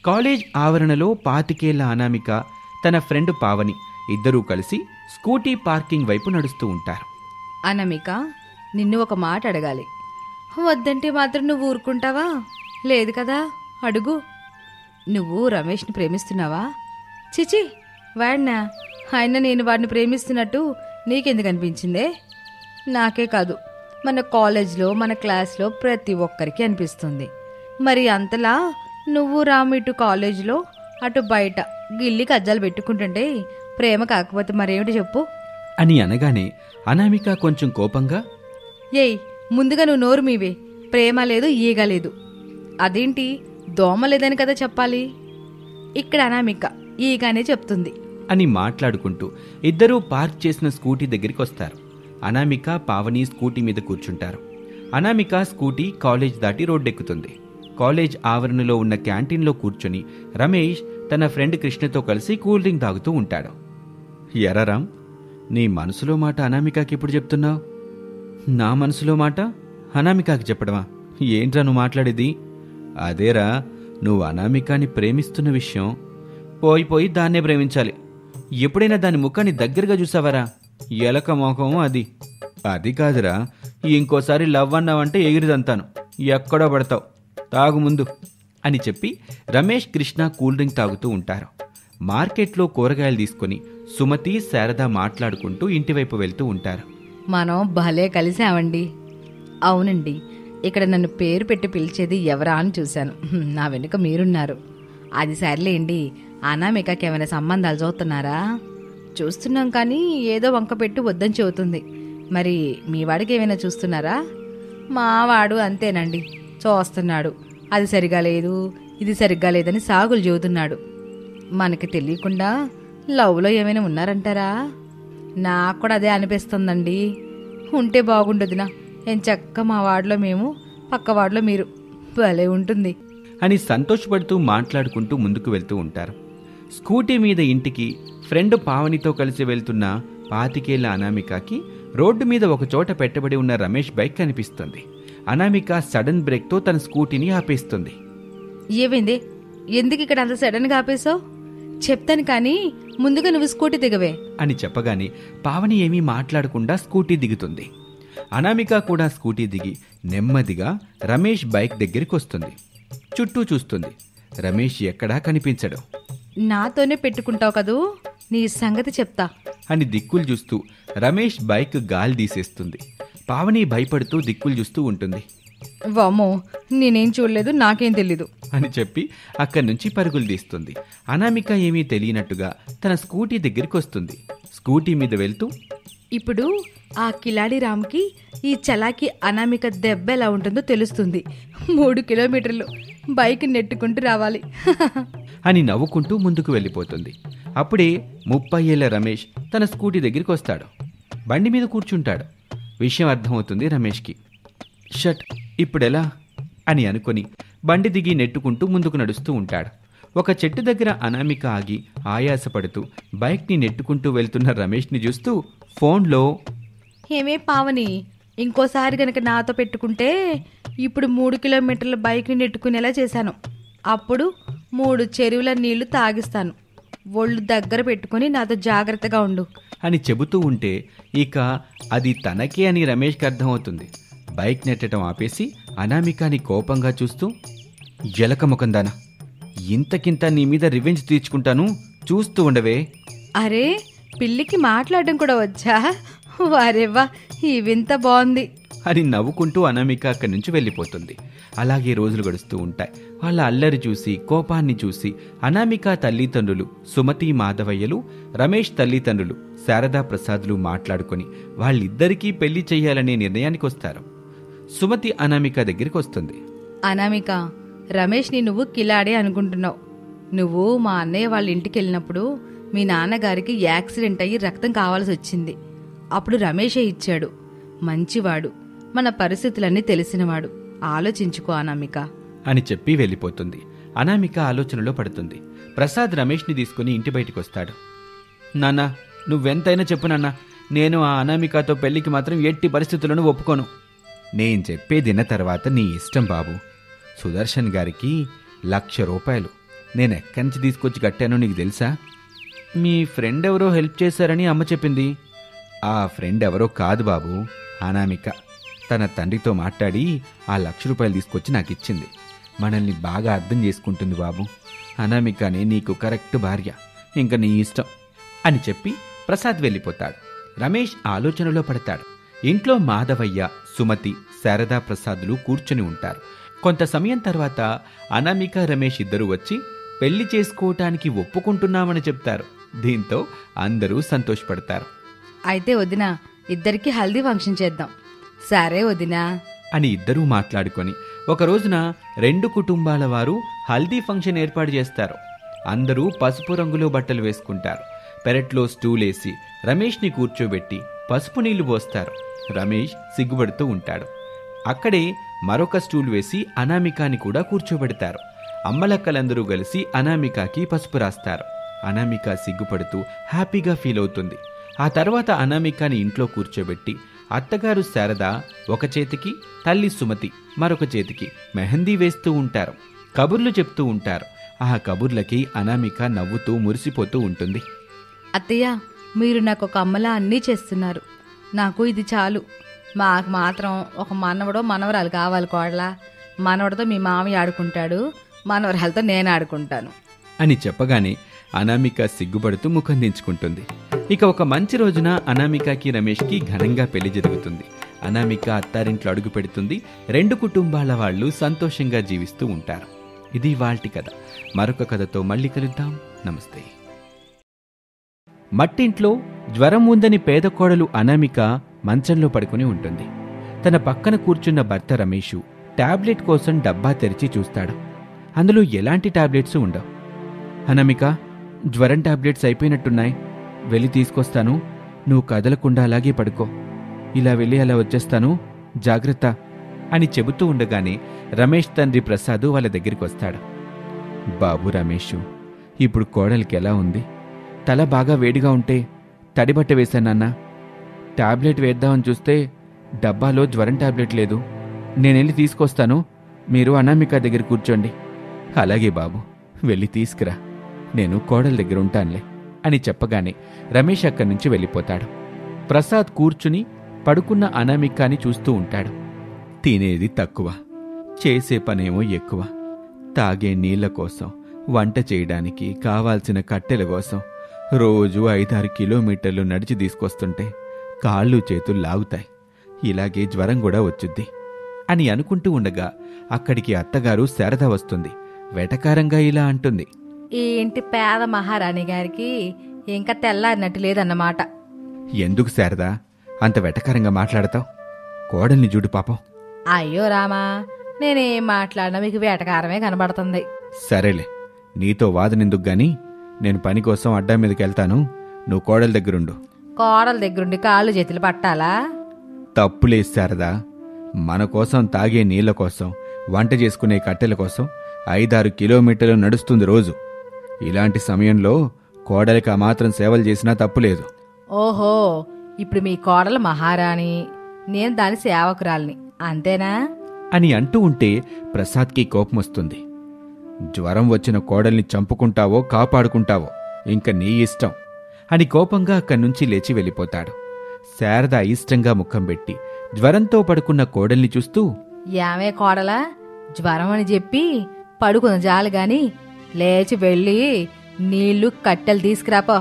College ఆవరణలో 25 అనామిక, తన friend Pavani ఇద్దరూ కలిసి స్కూటీ పార్కింగ్ వైపు నడుస్తూ ఉంటారు. అనామిక, నిన్ను ఒక మాట అడగాలి. వద్దంటే మాత్రం నువ్వు ఊరుకుంటావా? లేదు కదా, అడుగు. నువ్వు రమేష్ని ప్రేమిస్తున్నావా? చిచి, వాడినా? ఆయన నేను వాడిని ప్రేమిస్తున్నట్టు నీకెందుకు అనిపించిందే? నాకే కాదు, మన కాలేజ్లో మన క్లాస్లో ప్రతి ఒక్కరికి అనిపిస్తుంది. మరి అంతలా నువ్వు రాము ఇటు కాలేజీలో అటు బయట గిల్లి కజ్జాలు పెట్టుకుంటుంటే ప్రేమ కాకపోతే మరేమిటి చెప్పు అని అనగానే అనామిక కొంచెం కోపంగా, ఏయ్, ముందుగా నువ్వు నోరు మీవే. ప్రేమ లేదు, ఈగ లేదు. అదేంటి, దోమ లేదని కదా చెప్పాలి. ఇక్కడ అనామిక ఈగానే చెప్తుంది అని మాట్లాడుకుంటూ ఇద్దరూ పార్క్ చేసిన స్కూటీ దగ్గరికి వస్తారు. అనామిక, పావని స్కూటీ మీద కూర్చుంటారు. అనామిక స్కూటీ కాలేజ్ దాటి రోడ్డెక్కుతుంది. కాలేజ్ ఆవరణలో ఉన్న క్యాంటీన్లో కూర్చొని రమేష్ తన ఫ్రెండ్ కృష్ణతో కలిసి కూల్ డ్రింక్ తాగుతూ ఉంటాడు. ఎర్రరామ్, నీ మనసులో మాట అనామికకి ఎప్పుడు చెప్తున్నావు? నా మనసులో మాట అనామికకి చెప్పడమా? ఏంట్రా నువ్వు మాట్లాడేది? అదేరా, నువ్వు అనామికాని ప్రేమిస్తున్న విషయం. పోయి దాన్నే ప్రేమించాలి. ఎప్పుడైనా దాని ముఖాన్ని దగ్గరగా చూసావరా? ఎలక మోఖం అది. అది కాదురా, ఇంకోసారి లవ్ అన్నావంటే ఎగిరిదంతాను, ఎక్కడో పడతావు. తాగు ముందు అని చెప్పి రమేష్, కృష్ణ కూల్ డ్రింక్ తాగుతూ ఉంటారు. మార్కెట్లో కూరగాయలు తీసుకుని సుమతి, శారద మాట్లాడుకుంటూ ఇంటివైపు వెళ్తూ ఉంటారు. మనం భలే కలిసామండి. అవునండి, ఇక్కడ నన్ను పేరు పెట్టి పిలిచేది ఎవరా అని చూశాను. నా వెనుక మీరున్నారు. అది సర్లేండి, అనామికకి ఏమైనా సంబంధాలు చూస్తున్నారా? చూస్తున్నాం, కానీ ఏదో వంక పెట్టి వద్దని చెబుతుంది. మరి మీ వాడికి ఏమైనా చూస్తున్నారా? మా వాడు అంతేనండి, చూస్తున్నాడు. అది సరిగా లేదు, ఇది సరిగ్గా లేదని సాగులు చెబుతున్నాడు. మనకి తెలియకుండా లవ్లో ఏమైనా ఉన్నారంటారా? నాకు కూడా అదే అనిపిస్తుందండి. ఉంటే బాగుండదునా. ఎంచక్క మా వాడిలో మేము, పక్క వాడిలో మీరు. భలే ఉంటుంది అని సంతోషపడుతూ మాట్లాడుకుంటూ ముందుకు వెళ్తూ ఉంటారు. స్కూటీ మీద ఇంటికి ఫ్రెండ్ పావనితో కలిసి వెళ్తున్న 25 అనామికకి రోడ్డు మీద ఒకచోట పెట్టబడి ఉన్న రమేష్ బైక్ కనిపిస్తుంది. అనామిక సడన్ బ్రేక్తో తన స్కూటీని ఆపేస్తుంది. ఏమైంది? ఎందుకు ఇక్కడ అంత సడన్గా ఆపేశావు? చెప్తాను, కానీ ముందుగా నువ్వు స్కూటీ దిగవే అని చెప్పగానే పావని ఏమీ మాట్లాడకుండా స్కూటీ దిగుతుంది. అనామిక కూడా స్కూటీ దిగి నెమ్మదిగా రమేష్ బైక్ దగ్గరికి వస్తుంది. చుట్టూ చూస్తుంది. రమేష్ ఎక్కడా కనిపించడు. నాతోనే పెట్టుకుంటావు కదూ, నీ సంగతి చెప్తా అని దిక్కులు చూస్తూ రమేష్ బైక్ గాలి తీసేస్తుంది. పావని భయపడుతూ దిక్కులు చూస్తూ ఉంటుంది. వామ్మో, నేనేం చూడలేదు, నాకేం తెలీదు అని చెప్పి అక్కడి నుంచి పరుగులు తీస్తుంది. అనామిక ఏమీ తెలియనట్టుగా తన స్కూటీ దగ్గరికి వస్తుంది. స్కూటీ మీద వెళ్తూ, ఇప్పుడు ఆ కిలాడి రామ్కి ఈ చలాకి అనామిక దెబ్బ ఎలా ఉంటుందో తెలుస్తుంది. 3 కిలోమీటర్లు బైక్ నెట్టుకుంటూ రావాలి అని నవ్వుకుంటూ ముందుకు వెళ్ళిపోతుంది. అప్పుడే 30 ఏళ్ల రమేష్ తన స్కూటీ దగ్గరికి వస్తాడు. బండి మీద కూర్చుంటాడు. విషయం అర్థమవుతుంది రమేష్కి. షట్, ఇప్పుడెలా అని అనుకొని బండి దిగి నెట్టుకుంటూ ముందుకు నడుస్తూ ఉంటాడు. ఒక చెట్టు దగ్గర అనామిక ఆగి ఆయాసపడుతూ బైక్ని నెట్టుకుంటూ వెళ్తున్న రమేష్ని చూస్తూ ఫోన్లో, ఏమే పావని, ఇంకోసారి గనక నాతో పెట్టుకుంటే ఇప్పుడు 3 కిలోమీటర్ల బైక్ని నెట్టుకునేలా చేశాను. అప్పుడు 3 చెరువుల నీళ్లు తాగిస్తాను. ఒళ్ళు దగ్గర పెట్టుకుని నాతో జాగ్రత్తగా ఉండు అని చెబుతూ ఉంటే ఇక అది తనకే అని రమేష్కి అర్థమవుతుంది. బైక్ నెట్టడం ఆపేసి అనామికాని కోపంగా చూస్తూ, జలకముఖందానా, ఇంతకింత నీ మీద రివెంజ్ తీర్చుకుంటాను, చూస్తూ ఉండవే. అరే, పిల్లికి మాట్లాడడం కూడా వచ్చా? వారేవ్వా, ఈ వింత బాగుంది అని నవ్వుకుంటూ అనామిక అక్కడి నుంచి వెళ్ళిపోతుంది. అలాగే రోజులు గడుస్తూ ఉంటాయి. వాళ్ళ అల్లరి చూసి, కోపాన్ని చూసి అనామిక తల్లిదండ్రులు సుమతి, మాధవయ్యలు, రమేష్ తల్లిదండ్రులు శారదా ప్రసాద్లు మాట్లాడుకొని వాళ్ళిద్దరికీ పెళ్లి చెయ్యాలనే నిర్ణయానికి వస్తారు. సుమతి అనామిక దగ్గరికి వస్తుంది. అనామిక, రమేష్ని నువ్వు కిలాడే అనుకుంటున్నావు. నువ్వు మా అన్నయ్య వాళ్ళ ఇంటికి వెళ్ళినప్పుడు మీ నాన్నగారికి యాక్సిడెంట్ అయ్యి రక్తం కావాల్సి వచ్చింది. అప్పుడు రమేషే ఇచ్చాడు. మంచివాడు, మన పరిస్థితులన్నీ తెలిసినవాడు. ఆలోచించుకో అనామిక అని చెప్పి వెళ్ళిపోతుంది. అనామిక ఆలోచనలో పడుతుంది. ప్రసాద్ రమేష్ని తీసుకుని ఇంటి బయటికి వస్తాడు. నాన్న, నువ్వెంతైనా చెప్పు నాన్న, నేను ఆ అనామికతో పెళ్లికి మాత్రం ఎట్టి పరిస్థితులను ఒప్పుకోను. నేను చెప్పేదిన్న తర్వాత నీ ఇష్టం బాబు. సుదర్శన్ గారికి 1,00,000 రూపాయలు నేను ఎక్కడి నుంచి తీసుకొచ్చి కట్టానో నీకు తెలుసా? మీ ఫ్రెండ్ ఎవరో హెల్ప్ చేశారని అమ్మ చెప్పింది. ఆ ఫ్రెండ్ ఎవరో కాదు బాబు, అనామిక. తన తండ్రితో మాట్లాడి ఆ ₹1,00,000 తీసుకొచ్చి నాకు ఇచ్చింది. మనల్ని బాగా అర్థం చేసుకుంటుంది బాబు. అనామికనే నీకు కరెక్ట్ భార్య, ఇంక నీ ఇష్టం అని చెప్పి ప్రసాద్ వెళ్ళిపోతాడు. రమేష్ ఆలోచనలో పడతాడు. ఇంట్లో మాధవయ్య, సుమతి, శారదా ప్రసాదులు కూర్చుని ఉంటారు. కొంత సమయం తర్వాత అనామిక, రమేష్ ఇద్దరూ వచ్చి పెళ్లి చేసుకోవటానికి ఒప్పుకుంటున్నామని చెప్తారు. దీంతో అందరూ సంతోషపడతారు. అయితే వదినా, ఇద్దరికి హల్దీ ఫంక్షన్ చేద్దాం. సరే వదినా అని ఇద్దరూ మాట్లాడుకొని ఒక రోజున 2 కుటుంబాల వారు హల్దీ ఫంక్షన్ ఏర్పాటు చేస్తారు. అందరూ పసుపు రంగులో బట్టలు వేసుకుంటారు. పెరట్లో స్టూలేసి రమేష్ని కూర్చోబెట్టి పసుపు నీళ్లు పోస్తారు. రమేష్ సిగ్గుపడుతూ ఉంటాడు. అక్కడే మరొక స్టూల్ వేసి అనామికాని కూడా కూర్చోబెడతారు. అమ్మలక్కలందరూ కలిసి అనామికాకి పసుపు రాస్తారు. అనామిక సిగ్గుపడుతూ హ్యాపీగా ఫీల్ అవుతుంది. ఆ తర్వాత అనామికాని ఇంట్లో కూర్చోబెట్టి అత్తగారు శారద ఒక చేతికి, తల్లి సుమతి మరొక చేతికి మెహందీ వేస్తూ ఉంటారు. కబుర్లు చెప్తూ ఉంటారు. ఆ కబుర్లకి అనామిక నవ్వుతూ మురిసిపోతూ ఉంటుంది. అత్తయ్య, మీరు నాకు ఒక అమ్మలా అన్నీ చేస్తున్నారు. నాకు ఇది చాలు. మాకు మాత్రం ఒక మనవడో మనవరాలు కావాలి కోడలా. మనవడితో మీ మామయ్య ఆడుకుంటాడు, మనవరాలతో నేను ఆడుకుంటాను అని చెప్పగానే అనామిక సిగ్గుపడుతూ ముఖం దించుకుంటుంది. ఇక ఒక మంచి రోజున అనామికకి రమేష్కి ఘనంగా పెళ్లి జరుగుతుంది. అనామిక అత్తారింట్లో అడుగు పెడుతుంది. 2 కుటుంబాల వాళ్ళు సంతోషంగా జీవిస్తూ ఉంటారు. ఇది ఇవాల్టి కథ. మరొక కథతో మళ్ళీ కలుద్దాం. నమస్తే. మట్టింట్లో జ్వరం ఉందని పేద కోడలు అనామిక మంచంలో పడుకుని ఉంటుంది. తన పక్కన కూర్చున్న భర్త రమేషు టాబ్లెట్ కోసం డబ్బా తెరిచి చూస్తాడు. అందులో ఎలాంటి టాబ్లెట్స్ ఉండవు. అనామిక, జ్వరం టాబ్లెట్స్ అయిపోయినట్టున్నాయి, వెళ్ళి తీసుకొస్తాను, నువ్వు కదలకుండా అలాగే పడుకో, ఇలా వెళ్ళి అలా వచ్చేస్తాను, జాగ్రత్త అని చెబుతూ ఉండగానే రమేష్ తండ్రి ప్రసాదు వాళ్ళ దగ్గరికి వస్తాడు. బాబు రమేషు, ఇప్పుడు కోడలికి ఎలా ఉంది? తల బాగా వేడిగా ఉంటే తడిబట్ట వేశానన్నా. టాబ్లెట్ వేద్దామని చూస్తే డబ్బాలో జ్వరం టాబ్లెట్ లేదు. నేనెళ్ళి తీసుకొస్తాను, మీరు అనామిక దగ్గర కూర్చోండి. అలాగే బాబు, వెళ్ళి తీసుకురా, నేను కోడల దగ్గర ఉంటానులే అని చెప్పగానే రమేష్ అక్కడి నుంచి వెళ్ళిపోతాడు. ప్రసాద్ కూర్చుని పడుకున్న అనామికాని చూస్తూ ఉంటాడు. తినేది తక్కువ, చేసే పనేమో ఎక్కువ. తాగే నీళ్ల కోసం, వంట చేయడానికి కావాల్సిన కట్టెల కోసం రోజు 5-6 కిలోమీటర్లు నడిచి తీసుకొస్తుంటే కాళ్ళు చేతులు లాగుతాయి. ఇలాగే జ్వరం కూడా వచ్చుద్ది అని అనుకుంటూ ఉండగా అక్కడికి అత్తగారు శారద వస్తుంది. వెటకారంగా ఇలా అంటుంది. ఈ ఇంటి పేద మహారాణి గారికి ఇంకా తెల్లారినట్టు లేదన్నమాట. ఎందుకు శారదా అంత వెటకారంగా మాట్లాడతావు? కోడల్ని చూడు పాపం. అయ్యో రామా, నేనేం మాట్లాడినా మీకు వేటకారమే కనబడుతుంది. సరేలే, నీతో వాదనెందుకు గాని, నేను పని కోసం అడ్డా మీదకి వెళ్తాను, నువ్వు కోడల దగ్గరుండు. కోడల దగ్గరుండి కాళ్ళు చేతులు పట్టాలా? తప్పులేదు శారదా, మన కోసం తాగే నీళ్ల కోసం, వంట చేసుకునే కట్టెల కోసం 5-6 కిలోమీటర్లు నడుస్తుంది రోజు. ఇలాంటి సమయంలో కోడలికి ఆ మాత్రం సేవలు చేసినా తప్పులేదు. ఓహో, ఇప్పుడు మీ కోడలు మహారాణి, నేను దాని సేవకురాల్ని, అంతేనా అని అంటూ ఉంటే ప్రసాద్కి కోపం వస్తుంది. జ్వరం వచ్చిన కోడల్ని చంపుకుంటావో కాపాడుకుంటావో ఇంక నీ ఇష్టం అని కోపంగా అక్కడి నుంచి లేచి వెళ్ళిపోతాడు. శారద అయిష్టంగా ముఖం పెట్టి జ్వరంతో పడుకున్న కోడల్ని చూస్తూ, యామే కోడలా, జ్వరం అని చెప్పి పడుకున్న జాలు గాని లేచి వెళ్ళి నీళ్లు కట్టెలు తీసుకురాపో,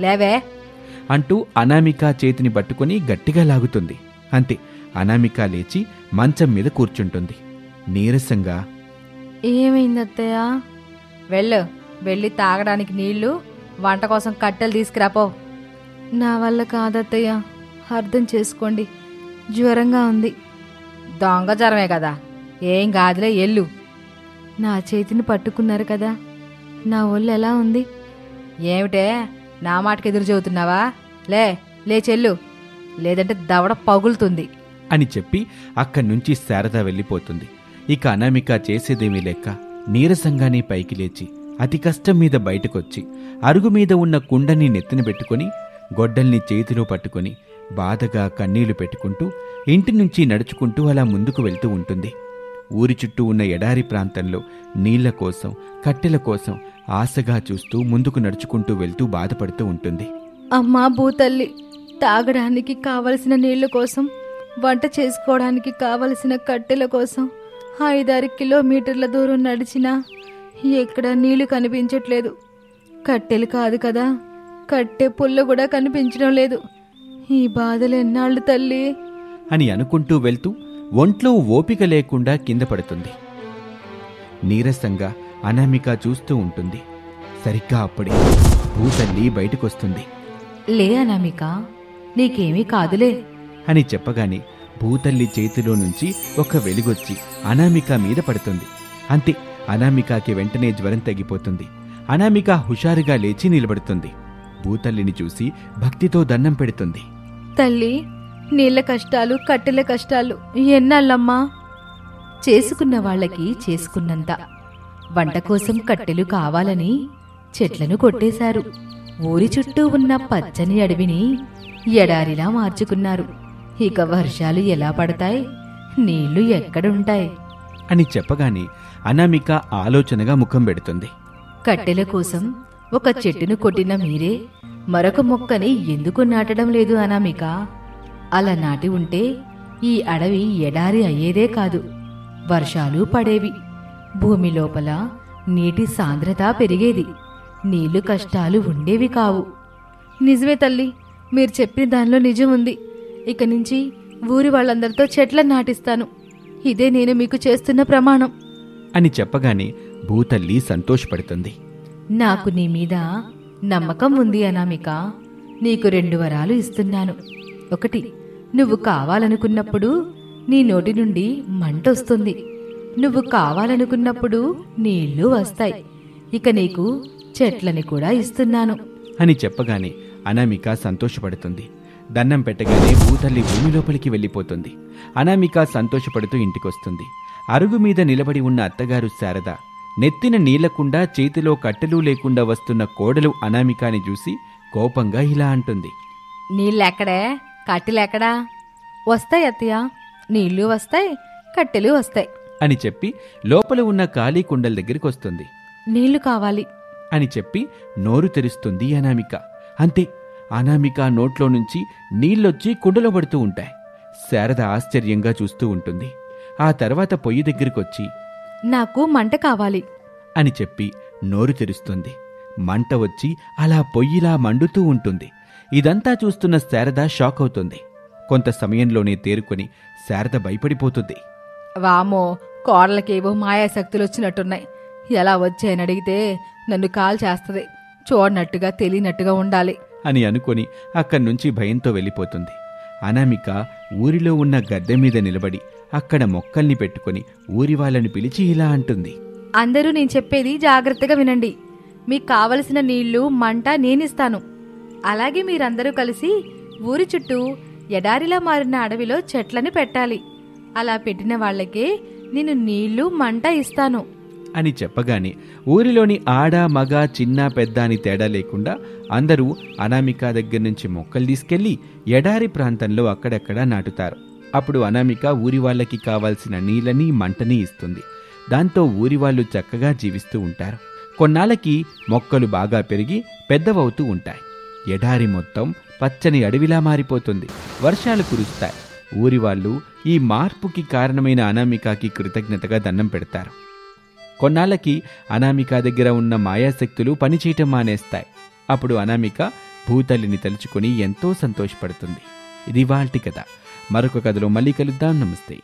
లేవే అంటూ అనామిక చేతిని పట్టుకుని గట్టిగా లాగుతుంది. అంతే, అనామిక లేచి మంచం మీద కూర్చుంటుంది. నీరసంగా, ఏమైందత్తయ్య? వెళ్ళి తాగడానికి నీళ్లు, వంట కోసం కట్టెలు తీసుకురాపో. నా వల్ల కాదత్తయ్య, అర్థం చేసుకోండి, జ్వరంగా ఉంది. దొంగ జ్వరమే కదా, ఏం కాదులే, ఎల్లు. నా చేతిని పట్టుకున్నారు కదా, నా ఒళ్ళు ఎలా ఉంది? ఏమిటే నా మాటకి ఎదురు చెబుతున్నావా? లేచెల్లు, లేదంటే దవడ పగులుతుంది అని చెప్పి అక్కడి నుంచి శారద వెళ్ళిపోతుంది. ఇక అనామిక చేసేదేమీ లేక నీరసంగానే పైకి లేచి అతి కష్టం మీద బయటకొచ్చి అరుగు మీద ఉన్న కుండని నెత్తిన పెట్టుకుని గొడ్డల్ని చేతిలో పట్టుకుని బాధగా కన్నీళ్లు పెట్టుకుంటూ ఇంటి నుంచి నడుచుకుంటూ అలా ముందుకు వెళ్తూ ఉంటుంది. ఊరి చుట్టూ ఉన్న ఎడారి ప్రాంతంలో నీళ్ల కోసం, కట్టెల కోసం ఆశగా చూస్తూ ముందుకు నడుచుకుంటూ వెళ్తూ బాధపడుతూ ఉంటుంది. అమ్మా భూతల్లి, తాగడానికి కావలసిన నీళ్ల కోసం, వంట చేసుకోవడానికి కావలసిన కట్టెల కోసం 5-6 కిలోమీటర్ల దూరం నడిచినా ఎక్కడ నీళ్లు కనిపించట్లేదు. కట్టెలు కాదు కదా, కట్టె పుల్ల కూడా కనిపించడం లేదు. ఈ బాధలు ఎన్నాళ్ళు తల్లి అని అనుకుంటూ వెళ్తూ ఒంట్లో ఓపిక లేకుండా కింద పడుతుంది. నీరసంగా అనామిక చూస్తూ ఉంటుంది. సరిగ్గా అప్పుడే భూతల్లి బయటకొస్తుంది. లే అనామిక, నీకేమీ కాదులే అని చెప్పగానే భూతల్లి చేతిలో నుంచి ఒక వెలుగొచ్చి అనామిక మీద పడుతుంది. అంతే, అనామికకి వెంటనే జ్వరం తగ్గిపోతుంది. అనామిక హుషారుగా లేచి నిలబడుతుంది. భూతల్లిని చూసి భక్తితో దండం పెడుతుంది. తల్లి, నీళ్ల కష్టాలు, కట్టెల కష్టాలు ఎన్నాళ్ళమ్మా? చేసుకున్న వాళ్ళకి చేసుకున్నంత. వంట కోసం కట్టెలు కావాలని చెట్లను కొట్టేశారు. ఊరి చుట్టూ ఉన్న పచ్చని అడవిని ఎడారిలా మార్చుకున్నారు. ఇక వర్షాలు ఎలా పడతాయి? నీళ్లు ఎక్కడుంటాయి? అని చెప్పగానే అనామిక ఆలోచనగా ముఖం పెడుతుంది. కట్టెల కోసం ఒక చెట్టును కొట్టిన మీరే మరొక మొక్కని ఎందుకు నాటడం లేదు అనామిక? అలా నాటి ఉంటే ఈ అడవి ఎడారి అయ్యేదే కాదు, వర్షాలు పడేవి, భూమి లోపల నీటి సాంద్రత పెరిగేది, నీళ్లు కష్టాలు ఉండేవి కావు. నిజమే తల్లి, మీరు చెప్పిన దానిలో నిజం ఉంది. ఇక నుంచి ఊరి వాళ్ళందరితో చెట్లను నాటిస్తాను. ఇదే నేను మీకు చేస్తున్న ప్రమాణం అని చెప్పగానే భూతల్లి సంతోషపడుతుంది. నాకు నీ మీద నమ్మకం ఉంది అనామిక. నీకు 2 వరాలు ఇస్తున్నాను. 1, నువ్వు కావాలనుకున్నప్పుడు నీ నోటి నుండి మంటొస్తుంది. నువ్వు కావాలనుకున్నప్పుడు నీళ్లు వస్తాయి. ఇక నీకు చెట్లని కూడా ఇస్తున్నాను అని చెప్పగానే అనామిక సంతోషపడుతుంది. దండం పెట్టగానే భూతల్లి భూమి లోపలికి వెళ్ళిపోతుంది. అనామిక సంతోషపడుతూ ఇంటికొస్తుంది. అరుగు మీద నిలబడి ఉన్న అత్తగారు శారద నెత్తిన నీళ్లకుండా, చేతిలో కట్టెలు లేకుండా వస్తున్న కోడలు అనామికాని చూసి కోపంగా ఇలా అంటుంది. నీళ్ళెక్కడే, కట్టెలెక్కడా? వస్తాయి అత్తయ్య, నీళ్లు వస్తాయి, కట్టెలు వస్తాయి అని చెప్పి లోపల ఉన్న ఖాళీ కుండల దగ్గరికి వస్తుంది. నీళ్లు కావాలి అని చెప్పి నోరు తెరుస్తుంది అనామిక. అంతే, అనామిక నోట్లో నుంచి నీళ్లొచ్చి కుండలో పడుతూ ఉంటాయి. శారద ఆశ్చర్యంగా చూస్తూ ఉంటుంది. ఆ తర్వాత పొయ్యి దగ్గరికొచ్చి నాకు మంట కావాలి అని చెప్పి నోరు తెరుస్తుంది. మంట వచ్చి అలా పొయ్యిలా మండుతూ ఉంటుంది. ఇదంతా చూస్తున్న శారద షాక్ అవుతుంది. కొంత సమయంలోనే తేరుకొని శారద భయపడిపోతుంది. వామో, కోడలకేవో మాయాశక్తులొచ్చినట్టున్నాయి. ఎలా వచ్చాయని అడిగితే నన్ను కాల్ చేస్తుంది. చూడనట్టుగా తెలియనట్టుగా ఉండాలి అని అనుకొని అక్కడ్నుంచి భయంతో వెళ్ళిపోతుంది. అనామిక ఊరిలో ఉన్న గద్దె మీద నిలబడి అక్కడ మొక్కల్ని పెట్టుకుని ఊరి వాళ్ళని పిలిచి ఇలా అంటుంది. అందరూ నేను చెప్పేది జాగ్రత్తగా వినండి. మీకు కావలసిన నీళ్లు, మంట నేనిస్తాను. అలాగే మీరందరూ కలిసి ఊరి చుట్టూ ఎడారిలా మారిన అడవిలో చెట్లని పెట్టాలి. అలా పెట్టిన వాళ్లకే నేను నీళ్లు, మంట ఇస్తాను అని చెప్పగానే ఊరిలోని ఆడ, మగ, చిన్న, పెద్ద అని తేడా లేకుండా అందరూ అనామిక దగ్గర నుంచి మొక్కలు తీసుకెళ్లి ఎడారి ప్రాంతంలో అక్కడెక్కడా నాటుతారు. అప్పుడు అనామిక ఊరి వాళ్ళకి కావాల్సిన నీళ్ళని, మంటని ఇస్తుంది. దాంతో ఊరి వాళ్ళు చక్కగా జీవిస్తూ ఉంటారు. కొన్నాళ్ళకి మొక్కలు బాగా పెరిగి పెద్దవవుతూ ఉంటాయి. ఎడారి మొత్తం పచ్చని అడవిలా మారిపోతుంది. వర్షాలు కురుస్తాయి. ఊరి వాళ్ళు ఈ మార్పుకి కారణమైన అనామికకి కృతజ్ఞతగా దండం పెడతారు. కొన్నాళ్ళకి అనామిక దగ్గర ఉన్న మాయాశక్తులు పనిచేయటం మానేస్తాయి. అప్పుడు అనామిక భూతల్లిని తలుచుకుని ఎంతో సంతోషపడుతుంది. ఇది ఇవాల్టి కథ. మరొక కథలో మళ్ళీ కలుద్దాం. నమస్తే.